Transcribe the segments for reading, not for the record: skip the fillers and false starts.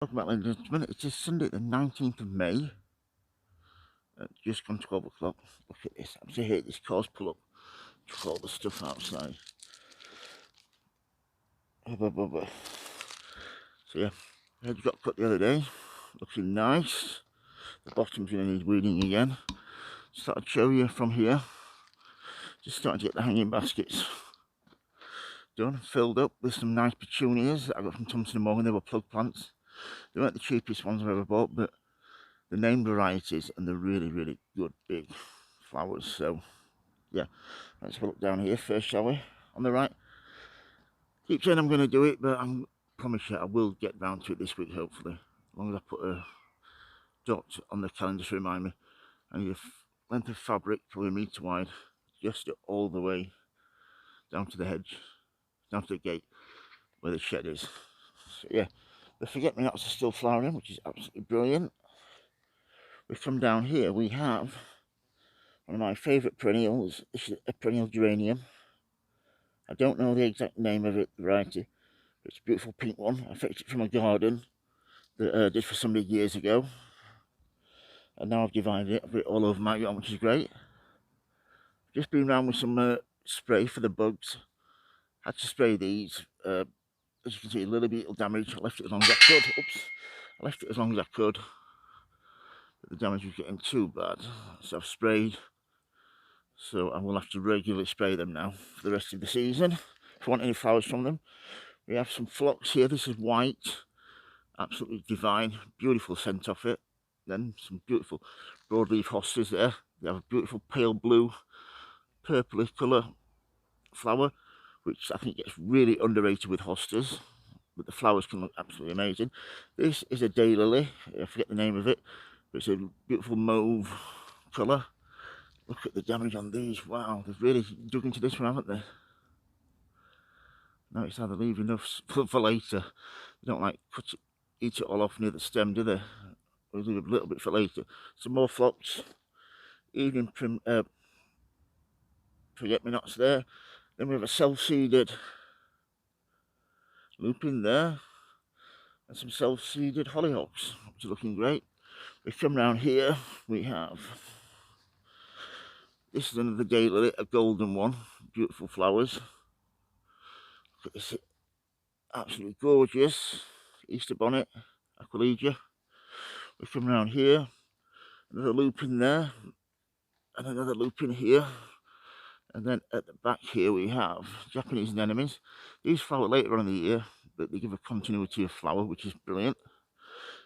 Welcome back, ladies and gentlemen. It is Sunday, the 19th of May. Just gone 12 o'clock. Look at this. I'm just hate this cars pull up to all the stuff outside. So, yeah, head got cut the other day. Looking nice. The bottom's going to need weeding again. Just thought I'd show you from here. Just starting to get the hanging baskets done, filled up with some nice petunias that I got from Thompson & Morgan. They were plug plants. They weren't the cheapest ones I've ever bought, but the name varieties, and they're really, really good big flowers. So, yeah, let's have a look down here first, shall we? On the right. Keep saying I'm going to do it, but I promise you I will get round to it this week, hopefully. As long as I put a dot on the calendar to remind me. I need a length of fabric, probably a metre wide, just all the way down to the hedge, down to the gate where the shed is. So yeah, the forget-me-nots are still flowering, which is absolutely brilliant. We come down here, we have one of my favourite perennials. This is a perennial geranium. I don't know the exact name of it, the variety. It's a beautiful pink one. I fetched it from a garden that I did for somebody years ago. And now I've divided it. I've put it all over my garden, which is great. Just been around with some spray for the bugs. Had to spray these. As you can see, a little bit of damage. I left it as long as I could. Oops. I left it as long as I could. But the damage was getting too bad. So I've sprayed. So I will have to regularly spray them now for the rest of the season. If you want any flowers from them. We have some phlox here. This is white. Absolutely divine. Beautiful scent off it. Then some beautiful broadleaf hostas there. They have a beautiful pale blue, purplish colour flower, which I think gets really underrated with hostas. But the flowers can look absolutely amazing. This is a daylily. I forget the name of it. But it's a beautiful mauve colour. Look at the damage on these. Wow, they've really dug into this one, haven't they? No, it's how they leave enough for later. They don't like eat it all off near the stem, do they? We'll leave a little bit for later. Some more phlox. Evening forget-me-nots there. Then we have a self-seeded lupin there. And some self-seeded hollyhocks, which are looking great. We come round here, we have, this is another daylily, a golden one. Beautiful flowers. Look at this, absolutely gorgeous. Easter bonnet, aquilegia. We come round here, another lupin there, and another lupin here. And then at the back here we have Japanese anemones. These flower later on in the year, but they give a continuity of flower, which is brilliant.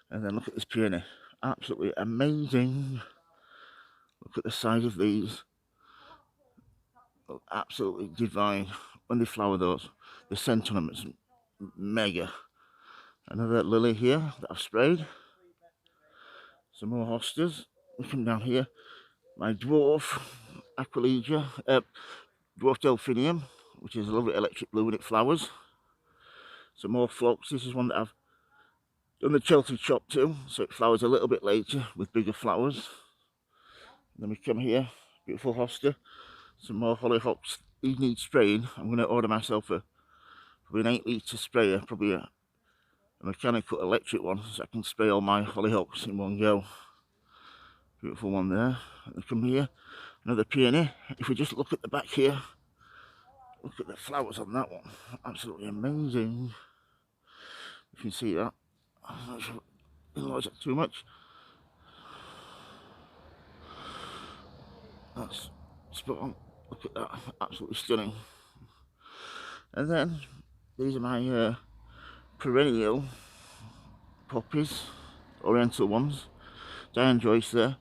And then look at this peony, absolutely amazing. Look at the size of these, absolutely divine. When they flower those, the scent on them is mega. Another lily here that I've sprayed. Some more hostas. We come down here, my dwarf aquilegia, dwarf delphinium, which is a lovely electric blue when it flowers. Some more phlox. This is one that I've done the Chelsea chop to, so it flowers a little bit later with bigger flowers. And then we come here, beautiful hosta. Some more hollyhocks. These need spraying. I'm going to order myself probably an 8-litre sprayer, probably a mechanical electric one, so I can spray all my hollyhocks in one go. Beautiful one there. And come here, another peony. If we just look at the back here, look at the flowers on that one. Absolutely amazing. You can see that. I'm not sure if enlarge that too much. That's spot on. Look at that. Absolutely stunning. And then these are my perennial poppies, oriental ones. Diane Joyce there.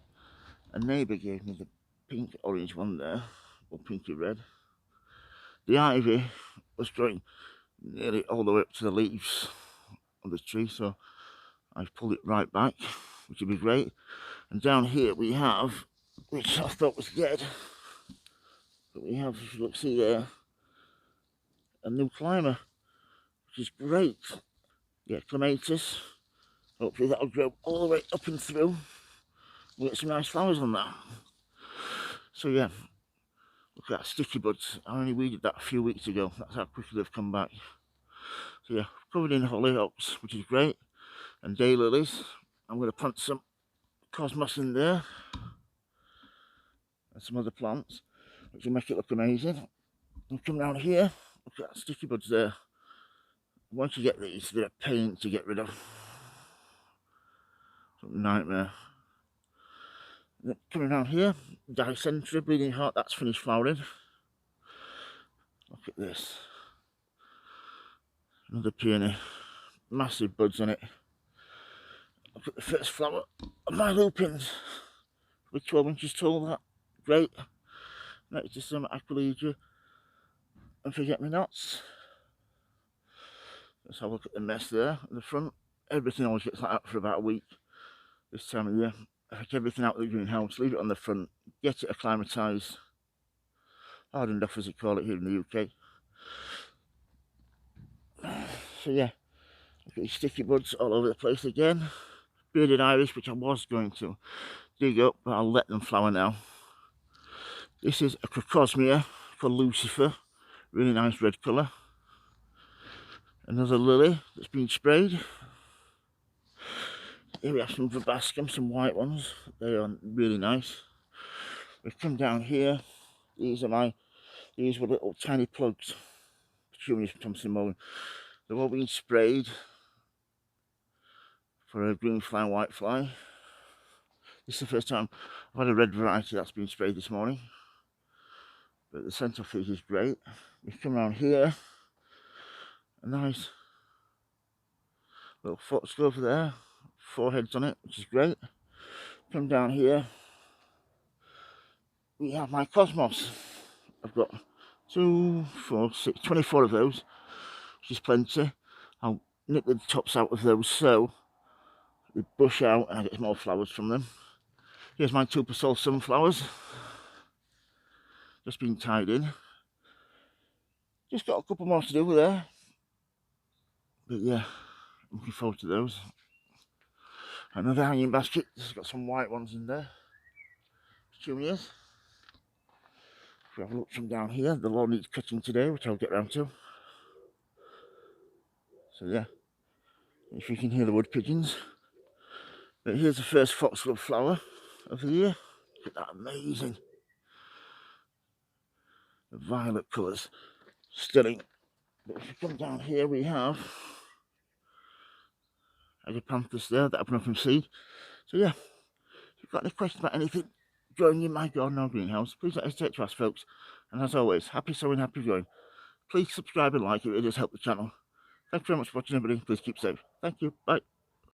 A neighbour gave me the pink orange one there, or pinky red. The ivy was growing nearly all the way up to the leaves of the tree, so I've pulled it right back, which would be great. And down here we have, which I thought was dead, but we have, if you look, see there, a new climber, which is great. Yeah, clematis. Hopefully that'll grow all the way up and through. We'll get some nice flowers on that. So yeah, look at that, sticky buds. I only weeded that a few weeks ago. That's how quickly they've come back. So yeah, covered in hollyhocks, which is great. and daylilies. I'm going to plant some cosmos in there and some other plants, which will make it look amazing. I'll come down here, look at that sticky buds there. Once you get these, they're a pain to get rid of. It's a nightmare. Coming down here, Dicentra, Bleeding Heart, that's finished flowering. Look at this. Another peony. Massive buds on it. Look at the first flower of my lupins. With 12 inches tall, that. Great. Next to some Aquilegia and forget-me-nots. Let's have a look at the mess there at the front. Everything always gets like that for about a week this time of year. I take everything out of the greenhouse, leave it on the front, get it acclimatised. Hardened off, as they call it here in the UK. So yeah, look at these sticky buds all over the place again. Bearded iris, which I was going to dig up, but I'll let them flower now. This is a crocosmia called Lucifer, really nice red colour. Another lily that's been sprayed. Here we have some verbascum, some white ones. They are really nice. We've come down here. These were little tiny plugs. Petunias from Thompson Mowen. They've all been sprayed for a green fly and white fly. This is the first time I've had a red variety that's been sprayed this morning. But the scent of it is great. We've come around here. A nice little foxglove there. 4 heads on it, which is great. Come down here. We have my cosmos. I've got 2, 4, 6, 24 of those, which is plenty. I'll nip the tops out of those so they bush out and I get more flowers from them. Here's my 2 Pasol sunflowers. Just been tied in. Just got a couple more to do there. But yeah, looking forward to those. Another hanging basket. It's got some white ones in there. Petunias. If we have a look from down here, the lawn needs cutting today, which I'll get round to. So yeah, if you can hear the wood pigeons. But here's the first foxglove flower of the year. Look at that, amazing. The violet colours, stunning. But if you come down here, we have Agapanthus there that I've put from seed. So yeah, if you've got any questions about anything growing in my garden or greenhouse, please don't hesitate to ask, folks. And as always, happy sowing, happy growing. Please subscribe and like, it really does help the channel. Thanks very much for watching, everybody. Please keep safe. Thank you. Bye.